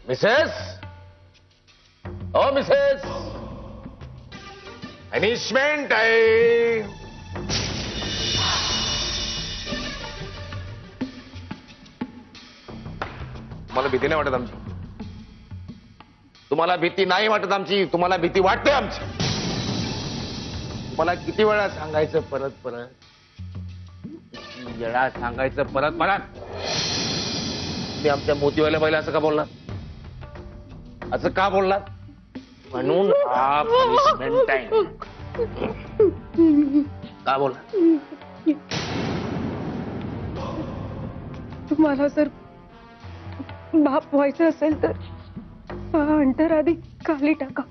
Mrs, ओ Mrs, punishment time. तुम्हाला भीती नाही वाटत आमची? तुम्हाला भीती नाही वाटत आमची? तुम्हाला भीती वाटते आमची? तुम्हाला किती वेळा सांगायचं परत परत? किती वेळा सांगायचं परत परत? मी आमच्या मोतीवाल्या बाईला असं का बोलला? असं का बोलला? म्हणून हा पनिशमेंट टाइम. का बोलला? तुम्हाला जर बाप व्हायचं असेल तर अंतर आधी खाली टाका.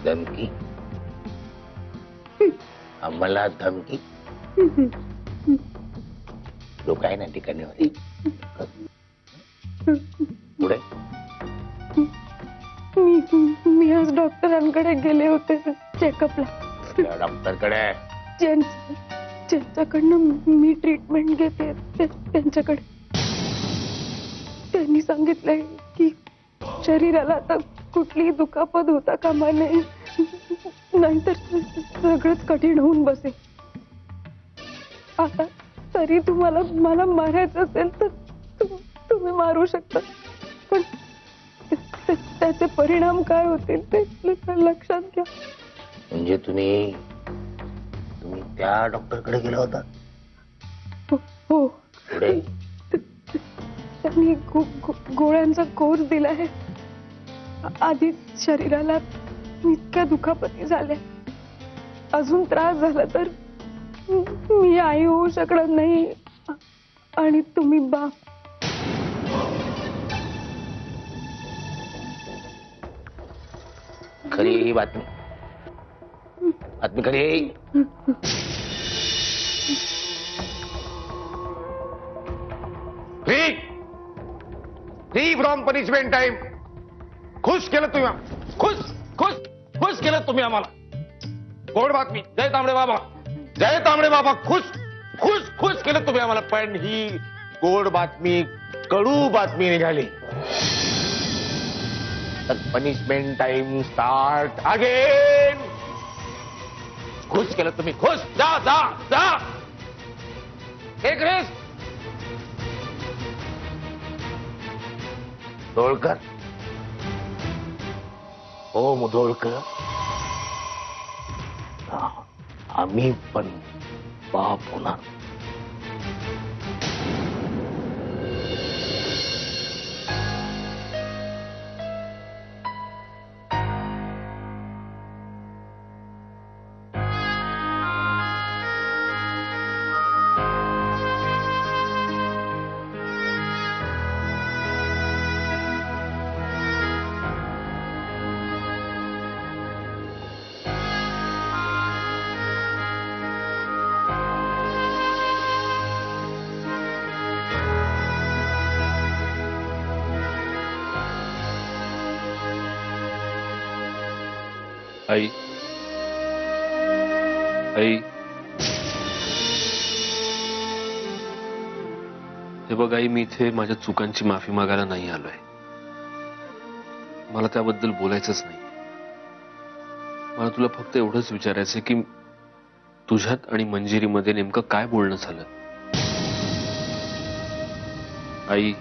धमकी? आम्हाला धमकी? लोक आहे ना ठिकाणी होते. पुढे मी आज डॉक्टरांकडे गेले होते चेकअपला. डॉक्टरकडे? ज्यांच्याकडनं मी ट्रीटमेंट घेते त्यांच्याकडे. त्यांनी सांगितलंय की शरीराला आता कुठलीही दुखापत होता कामा नये, नाहीतर सगळंच कठीण होऊन बसेल. आता तरी तुम्हाला मला मारायचं असेल तर तुम्ही मारू शकता, पण त्याचे परिणाम काय होतील ते लक्षात घ्या. म्हणजे तुम्ही त्या डॉक्टरकडे गेला होता? हो. पुढे? त्यांनी गोळ्यांचा कोर्स दिलाय. आधी शरीराला इतक्या दुखापती झाल्या, अजून त्रास झाला तर मी आई होऊ शकणार नाही आणि तुम्ही बाप. खरी ही बातमी? बातमी खरी? Free from punishment time. खुश केलं तुम्ही, खुश खुश खुश केलं तुम्ही आम्हाला. गोड बातमी. जय तांबडे बाबा, जय तांबडे बाबा. खुश खुश खुश केलं तुम्ही आम्हाला. पण ही गोड बातमी कडू बातमी निघाली. तर पनिशमेंट टाइम स्टार्ट अगेन. खुश केलं तुम्ही, खुश. जा जा जा. एक रेस. मुधोळकर, हो मुधोळकर, आम्ही पण बाप होणार. आई, आई, हे बघ आई, मी इथे माझ्या चुकांची माफी मागायला नाही आलोय. मला त्याबद्दल बोलायचंच नाही. मला तुला फक्त एवढंच विचारायचं की तुझ्यात आणि मंजिरीमध्ये नेमकं काय बोलणं झालं. आई,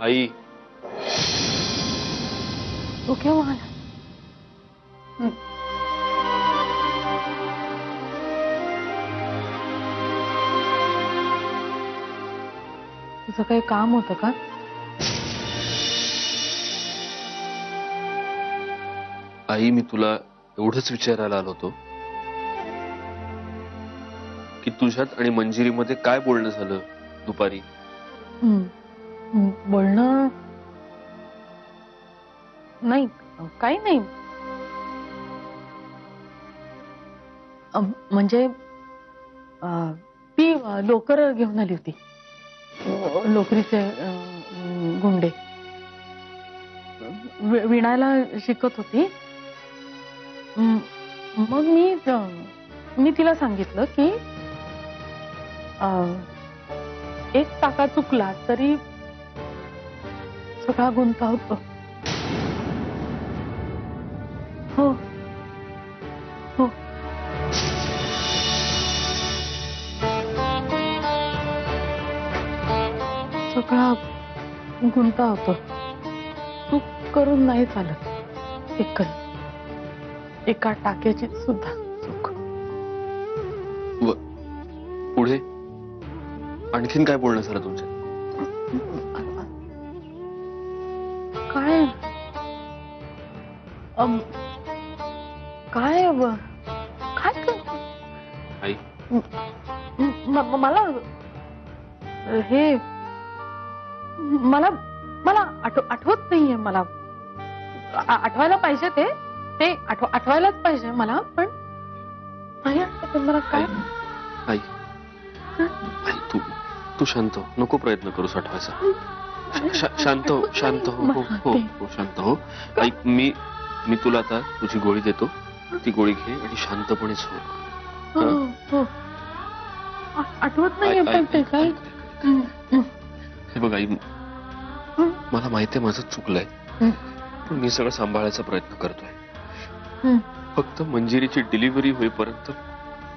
आई, तो क्या वहां? तुझं काही काम होतं का? आई, मी तुला एवढंच विचारायला आलो होतो की तुझ्यात आणि मंजिरीमध्ये काय बोलणं झालं दुपारी. बोलणं नाही, काही नाही. म्हणजे ती लोकर घेऊन आली होती, लोकरीचे गुंडे. विणायला शिकत होती. मग मी तिला सांगितलं की एक टाका चुकला तरी सगळा गुंता होतो. हो हो सगळा गुंता होतो. चूक करून नाही चालत. एका टाक्याची सुद्धा चूक. पुढे आणखीन काय बोलणं झालं तुमचं? काय काय काय आई मला हे मला मला आठवत नाहीये. मला आठवायला पाहिजे ते आठवायलाच पाहिजे मला, पण नाही आठवत मला काय. आई आई तू शांत हो. नको प्रयत्न करूस आठवायचा. शांत हो शांत हो हो हो हो शांत हो. ऐक मी तुला आता तुझी गोळी देतो. ती गोळी घे आणि शांतपणे झोप. हो हो आठवत नाहीये पण ते काय. हे बघ आई मला माहितीये माझं चुकलंय, पण मी सगळं सांभाळायचा प्रयत्न करतोय. फक्त मंजिरीची डिलिव्हरी होईपर्यंत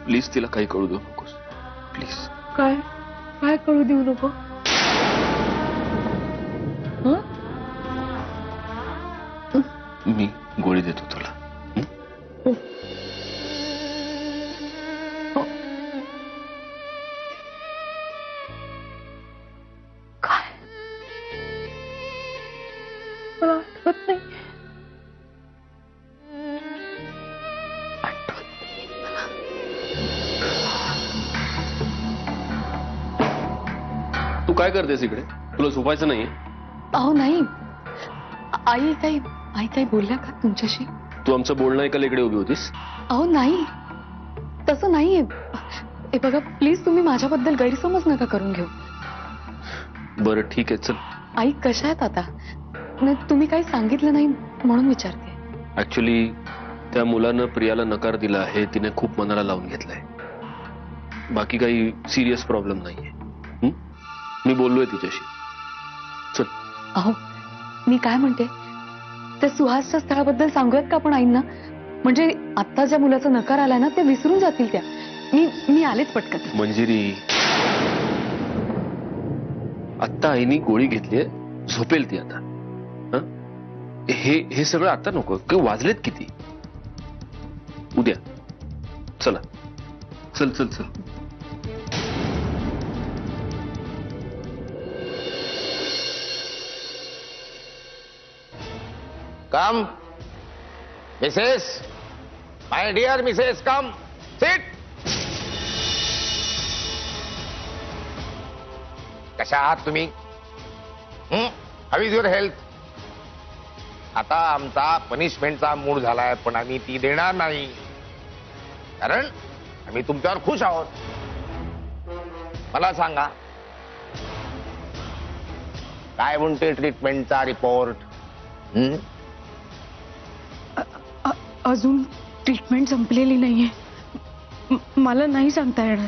प्लीज तिला काही कळू देऊ नकोस प्लीज. काय काय कळू देऊ नको. मी गोळी देतो तुला. काय मला आठवत नाही. तू काय करतेस इकडे? तुला झोपायचं नाहीये? अहो नाही, आई काही बोलल्या का तुमच्याशी? तू आमचं बोलणं ऐकायला इकडे उभी होतीस? अहो नाही, तसं नाहीये. हे बघा प्लीज, तुम्ही माझ्याबद्दल गैरसमज नका करून घेऊ. बरं ठीक आहे चल. आई कशा आहेत आता? नाही, तुम्ही काही सांगितलं नाही म्हणून विचारते. ऍक्च्युली त्या मुलानं प्रियाला नकार दिला आहे. तिने खूप मनाला लावून घेतलंय. बाकी काही सिरियस प्रॉब्लेम नाहीये. मी बोललोय तिच्याशी. चल. अहो मी काय म्हणते, त्या सुहासच्या स्थळाबद्दल सांगूयात का आपण आईंना? म्हणजे आता ज्या मुलाचा नकार आलाय ना, ते विसरून जातील त्या. मी आलेच पटकन. मंजिरी आत्ता आईनी गोळी घेतलीये, झोपेल ती आता. हे सगळं आता नको. वाजलेत किती? उद्या. चला चल चल चल. कम मिसेस, माय डियर मिसेस, कम सिट. कशा आहात तुम्ही? How is your health? आता आमचा पनिशमेंटचा मूड झालाय, पण आम्ही ती देणार नाही, कारण आम्ही तुमच्यावर खुश आहोत. मला सांगा, काय म्हणते ट्रीटमेंटचा रिपोर्ट? अजून ट्रीटमेंट संपलेली नाहीये. मला नाही सांगता येणार.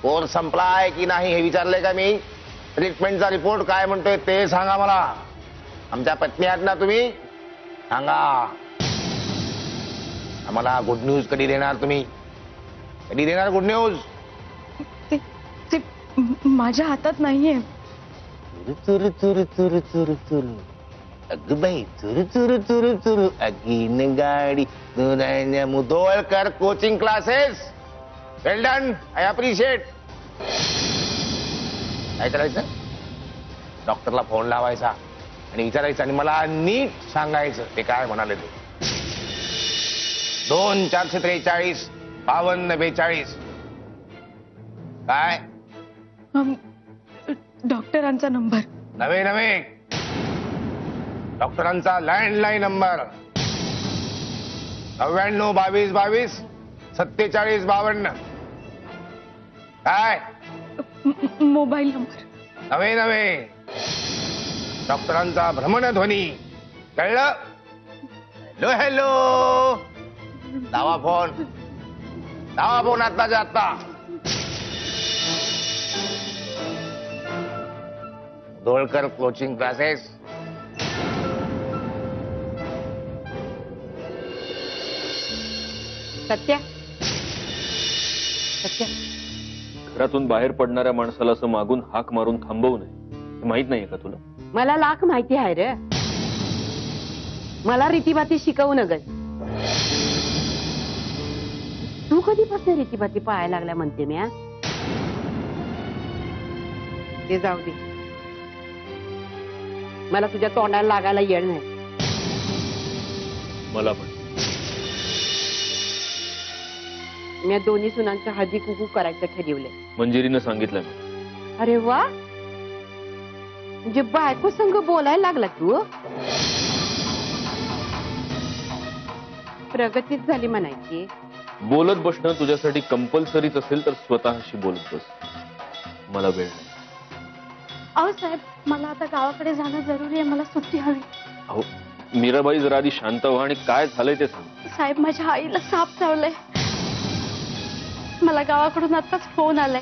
कोर्स संपलाय की नाही हे विचारलंय का मी? ट्रीटमेंटचा रिपोर्ट काय म्हणतोय ते सांगा मला. आमच्या पत्नी आहात ना तुम्ही, सांगा आम्हाला. गुड न्यूज कधी देणार तुम्ही? कधी देणार गुड न्यूज? ते माझ्या हातात नाहीये. चुरू चुरू चुरू चुरू चुरू, अगं बाई चुरू चुरू चुरू चुरू, अगीन गाडी Mudholkar coaching classes. Well done, I appreciate. काय करायचं? डॉक्टरला फोन लावायचा आणि विचारायचं, आणि मला नीट सांगायचं ते काय म्हणाले ते. 2-443 5242. काय? डॉक्टरांचा नंबर. नवे नवे डॉक्टरांचा लँडलाईन नंबर 99 22 22 47 52. काय? Mobile number. नवे नवे डॉक्टरांचा भ्रमणध्वनी. कळलं? हॅलो हॅलो लावा फोन आत्ताच्या आत्ता. Mudholkar coaching classes. सत्या सत्या घरातून बाहेर पडणाऱ्या माणसाला असं मागून हाक मारून थांबवू नये हे माहित नाहीये का तुला? मला लाख माहिती आहे रे. मला रीतीभाती शिकवू नग. तू कधीपासून रीतीभाती पाहायला लागल्या म्हणते मी. ते जाऊ दे. मला तुझ्या तोंडाला लागायला येड नाही. मला पण. मी दोन्ही सुनांचं हळदी कुकू करायचं ठरवलंय. मंजिरीनं सांगितलं मी. अरे वा, म्हणजे बायको संग बोलायला लागला तू. प्रगतीच झाली म्हणायची. बोलत बसणं तुझ्यासाठी कंपल्सरीच असेल तर स्वतःशी बोलत बस. मला वेळ नाही. अहो साहेब, मला आता गावाकडे जाणं जरुरी आहे. मला सुट्टी हवी. अहो मीराबाई, जरा आधी शांत व्हा आणि काय झालंय ते सांग. साहेब, माझ्या आईला साप चावलाय. मला गावाकडून आताच फोन आलाय.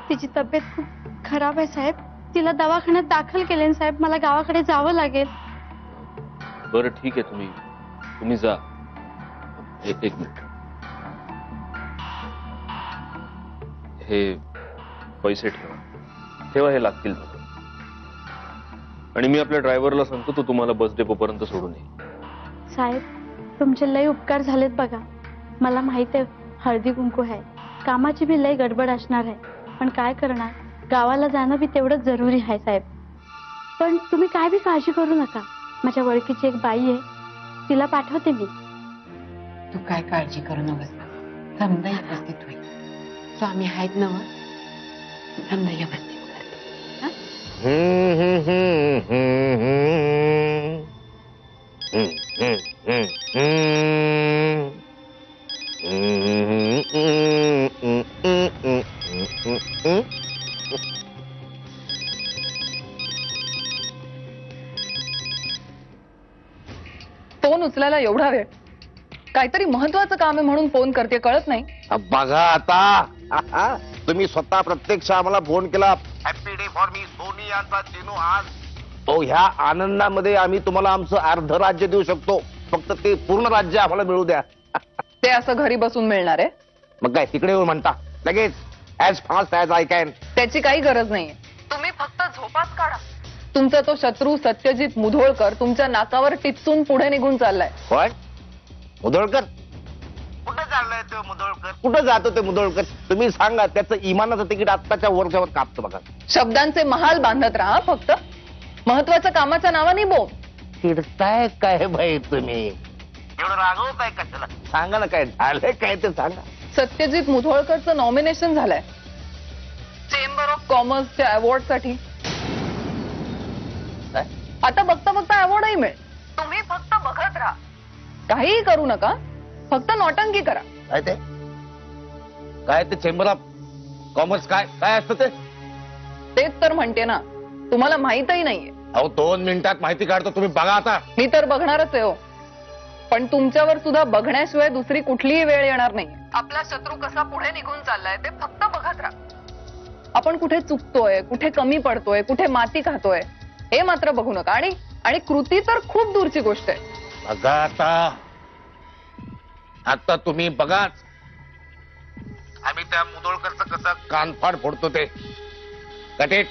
तिची तब्येत खूप खराब आहे साहेब. तिला दवाखान्यात दाखल केले साहेब. मला गावाकडे जावं लागेल. बरं ठीक आहे, तुम्ही जा. एक मिनिट. हे पैसे ठेवा, हे लागतील मला. आणि मी आपल्या ड्रायव्हरला सांगतो तो तुम्हाला बस डेपो पर्यंत सोडून येईल. साहेब, तुमचे लय उपकार झालेत बघा. मला माहित आहे हळदी कुंकू आहे, कामाची बी लय गडबड असणार आहे, पण काय करणार, गावाला जाणं बी तेवढंच जरुरी आहे साहेब. पण तुम्ही काय बी काळजी करू नका. माझ्या ओळखीची एक बाई आहे, तिला पाठवते मी. तू काय काळजी करू नकोस. समजा व्यवस्थित होईल. स्वामी आहेत नव. समजा व्यवस्थित. फोन उचलायला एवढा वेळ? काहीतरी महत्वाचं काम आहे म्हणून फोन करते, कळत नाही. बघा आता, तुम्ही स्वतः प्रत्यक्ष आम्हाला फोन केला. Happy day for me Soni यांचा चेनू आज. तो ह्या आनंदामध्ये आम्ही तुम्हाला आमचं अर्ध राज्य देऊ शकतो. फक्त ते पूर्ण राज्य आम्हाला मिळू द्या. ते असं घरी बसून मिळणार आहे? मग काय तिकडे येऊन म्हणता लगेच, as fast as I can. त्याची काही गरज नाहीये. तुम्ही फक्त झोपाच काढा. तुमचा तो शत्रू सत्यजित मुधोळकर तुमच्या नाकावर टिचून पुढे निघून चाललाय. पण मुधोळकर कुठे चाललाय तो मुधोळकर? कुठं जातो ते मुधोळकर? तुम्ही सांगा. त्याचं इमानाचं तिकीट आत्ताच्या वरच्यावर कापतं बघा. शब्दांचे महाल बांधत राहा. फक्त महत्वाच्या कामाच्या नावाने बोल. चिडताय काय भाई तुम्ही? एवढं रागवताय कशाला? सांगा ना, काय झालंय काय ते सांगा. सत्यजित मुधोळकरचं नॉमिनेशन झालंय चेंबर ऑफ कॉमर्सच्या अवॉर्ड साठी. काय? आता बघता बघता अवॉर्डही मिळेल. तुम्ही फक्त बघत राहा. काहीही करू नका, फक्त नौटंकी करा. काय ते चेंबर ऑफ कॉमर्स काय काय असतं ते? तेच तर म्हणते ना, तुम्हाला माहितही नाहीये. अहो 2 मिनिटात माहिती काढतो, तुम्ही बघा आता. मी तर बघणारच आहे हो, पण तुमच्यावर सुद्धा बघण्याशिवाय दुसरी कुठलीही वेळ येणार नाही. आपला शत्रू कसा पुढे निघून चाललाय ते फक्त बघत राहा. आपण कुठे चुकतोय, कुठे कमी पडतोय, कुठे माती खातोय हे मात्र बघू नका. आणि कृती तर खूप दूरची गोष्ट आहे. बघा आता तुम्ही बघाच. आम्ही त्या मुधोळकरचं कसं कानफाड फोडतो ते. कटेट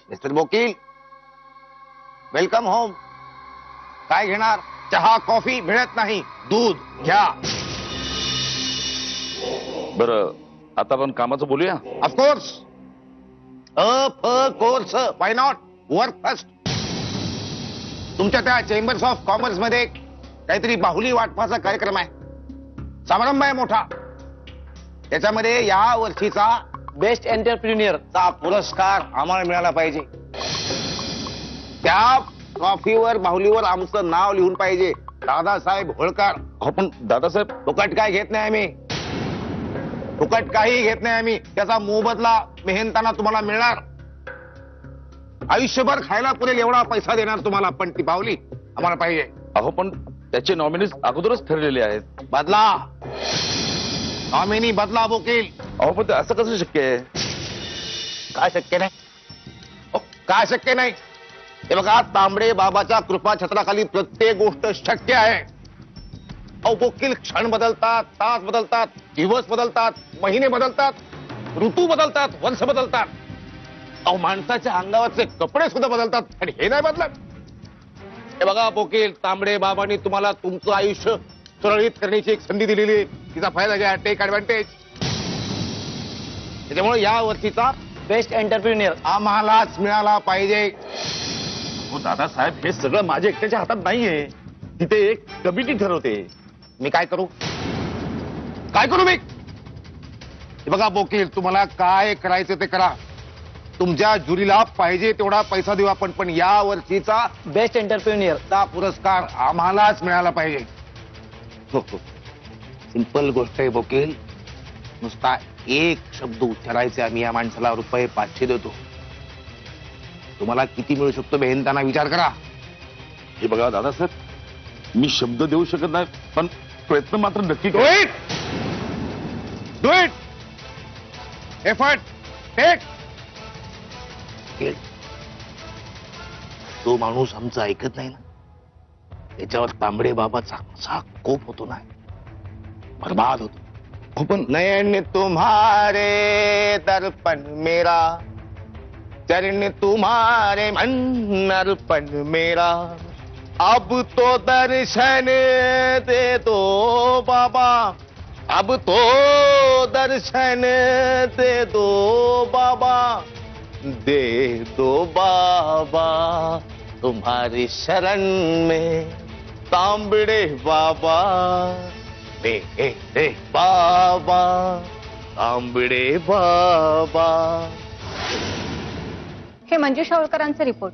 मिस्टर वकील, वेलकम होम. काय घेणार? चहा कॉफी मिळत नाही, दूध घ्या. बरं, आता आपण कामाचं बोलूया. Of course. Course why not. Work first. तुमच्या त्या चेंबर्स ऑफ कॉमर्स मध्ये काहीतरी बाहुली वाटपाचा कार्यक्रम आहे, समारंभ आहे मोठा. त्याच्यामध्ये या वर्षीचा बेस्ट एंटरप्रिन्युअरचा पुरस्कार आम्हाला मिळाला पाहिजे. त्या ट्रॉफीवर, बाहुलीवर आमचं नाव लिहून पाहिजे, दादासाहेब होळकर. आपण दादासाहेब फुकट काय घेत नाही आम्ही. फुकट काही घेत नाही आम्ही. त्याचा मोबदला मेहनताना तुम्हाला मिळणार. आयुष्यभर खायला पुरेल एवढा पैसा देणार तुम्हाला, पण ती बावली आम्हाला पाहिजे. अहो पण त्याचे नॉमिनीज अगोदरच ठरलेले आहेत. बदला, नॉमिनी बदला वकील. अहो पण ते असं कसं शक्य आहे? काय शक्य नाही? काय शक्य नाही? हे बघा, तांबडे बाबाच्या कृपा छत्राखाली प्रत्येक गोष्ट शक्य आहे. अहो वकील क्षण बदलतात, तास बदलतात, दिवस बदलतात, महिने बदलतात, ऋतू बदलतात, वर्ष बदलतात. अहो माणसाच्या अंगावरचे कपडे सुद्धा बदलतात आणि हे नाही बदलत. हे बघा वकील, तांबडे बाबांनी तुम्हाला तुमचं आयुष्य सुरळीत करण्याची एक संधी दिलेली आहे. तिचा फायदा घ्या, टेक ऍडव्हान्टेज. त्याच्यामुळे या वर्षीचा बेस्ट एंटरप्रिन्युअर आम्हालाच मिळाला पाहिजे. हो दादासाहेब, हे सगळं माझ्या एकट्याच्या हातात नाहीये. तिथे एक कमिटी ठरवते. मी काय करू? काय करू मी? हे बघा वकील, तुम्हाला काय करायचं ते करा. तुमच्या जुरीला पाहिजे तेवढा पैसा देऊ आपण, पण या वर्षीचा बेस्ट एंटरप्रिन्युअर चा पुरस्कार आम्हालाच मिळाला पाहिजे. हो हो, सिंपल गोष्ट आहे वकील. नुसता एक शब्द उच्चारायचे, आम्ही या माणसाला रुपये 500 देतो. तुम्हाला किती मिळू शकतो बेहनताना विचार करा. हे बघा दादासाहेब, मी शब्द देऊ शकत नाही, पण प्रयत्न मात्र नक्की डू करू. It, do it, effort take. तो माणूस आमचं ऐकत नाही ना, त्याच्यावर तांबडे बाबाचा असा कोप होतो ना, बर्बाद होतो. हो पण नयन तुम्हारे दर्पण मेरा, चरण तुम्हारे मन अर्पण मेरा, अब तो दर्शन दे दो बाबा, अब तो दर्शन दे दो बाबा, दे दो बाबा तुम्हारी शरण में तांबड़े बाबा, दे बाबा तांबड़े बाबा. हे मंजुषा होळकरांचे रिपोर्ट.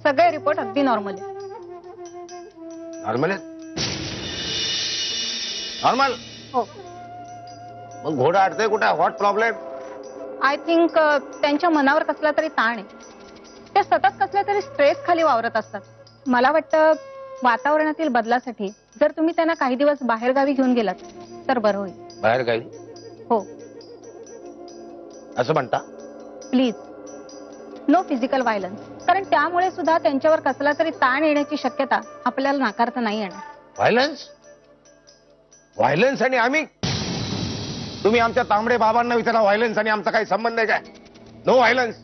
सगळे रिपोर्ट अगदी नॉर्मल आहे. नॉर्मल आहे? नॉर्मल? हो. मग घोडा अडतोय कुठे? What problem? आय थिंक त्यांच्या मनावर कसला तरी ताण आहे. ते सतत कसल्या तरी स्ट्रेस खाली वावरत असतात. मला वाटतं वातावरणातील बदलासाठी जर तुम्ही त्यांना काही दिवस बाहेरगावी घेऊन गेलात तर बरं होईल. बाहेर काही हो असं म्हणता? Please, no physical violence. कारण त्यामुळे सुद्धा त्यांच्यावर कसला तरी ताण येण्याची शक्यता आपल्याला नाकारता नाही येणार. व्हायलन्स? व्हायलन्स आणि आम्ही? तुम्ही आमच्या तांबडे बाबांना विचारा, व्हायलन्स आणि आमचा काही संबंध आहे काय? No violence.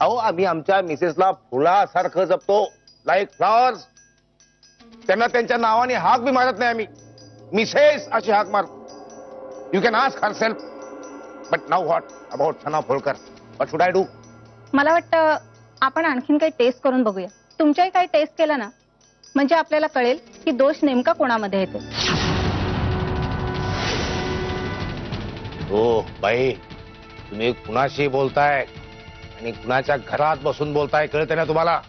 अहो आम्ही आमच्या मिसेसला फुलासारखं जपतो, लाईक फ्लॉवर्स. त्यांना त्यांच्या नावाने हाक बी मारत नाही आम्ही. मिसेस अशी हाक मारतो. You can ask her self. But now what about Sana Holkar? What should I do? मला वाटतं आपण आणखीन काही टेस्ट करून बघूया. तुमच्याही काही टेस्ट केला ना, म्हणजे आपल्याला कळेल की दोष नेमका कोणामध्ये येतो. हो बाई, तुम्ही कुणाशी बोलताय आणि कुणाच्या घरात बसून बोलताय कळते ना तुम्हाला?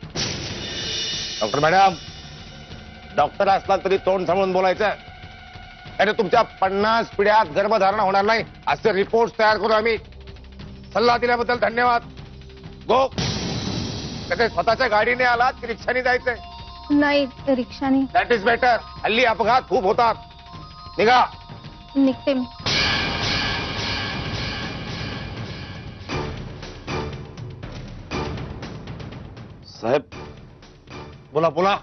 डॉक्टर मॅडम, डॉक्टर असला तरी तोंड सांभाळून बोलायचं. आणि तुमच्या 50 पिढ्यात गर्भधारणा होणार नाही असे रिपोर्ट तयार करू आम्ही. सल्ला दिल्याबद्दल धन्यवाद. गो. कसे स्वतःच्या गाडीने आलात की रिक्षाने जायचंय? नाही, रिक्षाने. That is better. हल्ली अपघात खूप होतात. निघा. निघते मी. साहेब, बोला बोला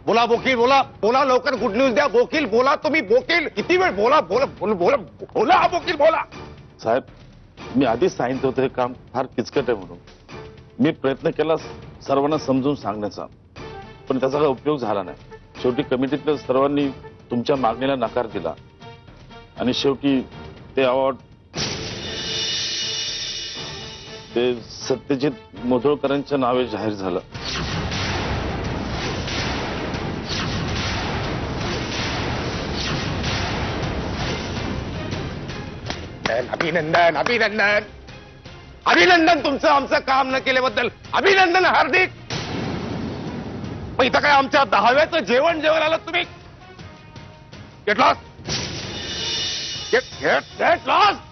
बोला वकील, बोला बोला लवकर, गुड न्यूज द्या वकील. बोला तुम्ही वकील, किती वेळ बोला बोला बोला बोला बोला हा वकील बोला. साहेब, मी आधीच सांगितलं होतं हे काम फार किचकट आहे म्हणून. मी प्रयत्न केला सर्वांना समजून सांगण्याचा, पण त्याचा काही उपयोग झाला नाही. शेवटी कमिटीतल्या सर्वांनी तुमच्या मागणीला नकार दिला आणि शेवटी ते अवॉर्ड ते सत्यजित मोधोळकरांच्या नावे जाहीर झालं. अभिनंदन अभिनंदन अभिनंदन. तुमचं आमचं काम न केल्याबद्दल अभिनंदन हार्दिक. मग इथं काय आमच्या 10व्याचं जेवण जेवण आलं तुम्ही? Get lost. Get lost.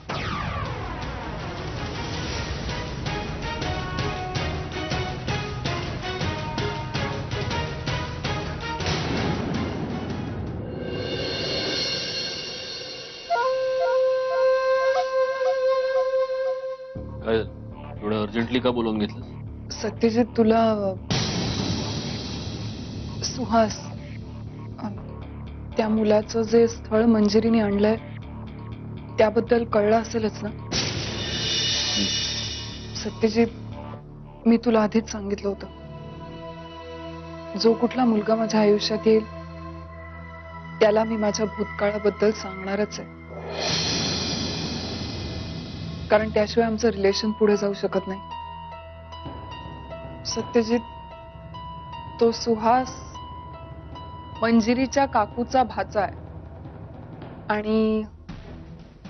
एवढं अर्जंटली का बोलवून घेतलं? सत्यजित, तुला सुहास त्या मुलाचं जे स्थळ मंजिरीने आणलंय त्याबद्दल कळलं असेलच ना? सत्यजित, मी तुला आधीच सांगितलं होतं, जो कुठला मुलगा माझ्या आयुष्यात येईल त्याला मी माझ्या भूतकाळाबद्दल सांगणारच आहे, कारण त्याशिवाय आमचं रिलेशन पुढे जाऊ शकत नाही. सत्यजित, तो सुहास मंजिरीच्या काकूचा भाचा आहे आणि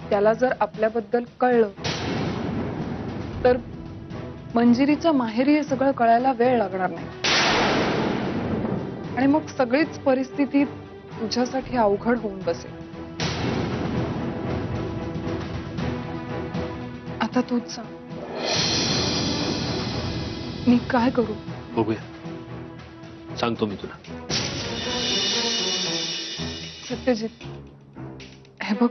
त्याला जर आपल्याबद्दल कळलं तर मंजिरीच्या माहेरी हे सगळं कळायला वेळ लागणार नाही आणि मग सगळीच परिस्थिती तुझ्यासाठी अवघड होऊन बसेल. आता तूच सांग, मी काय करू? बघूया, सांगतो मी तुला. सत्यजित, हे बघ,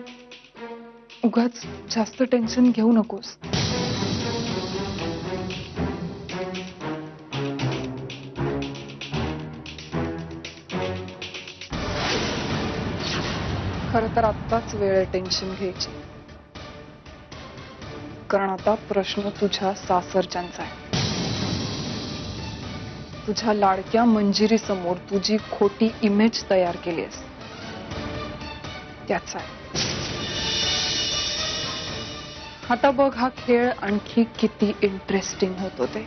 उगाच जास्त टेन्शन घेऊ नकोस. खरं तर आत्ताच वेळ आहे टेन्शन घ्यायची, कारण आता प्रश्न तुझ्या सासरच्यांचा आहे. तुझ्या लाडक्या मंजिरी समोर तुझी खोटी इमेज तयार केली आहेस त्याचा आहे. आता बघ हा खेळ आणखी किती इंटरेस्टिंग होतो ते.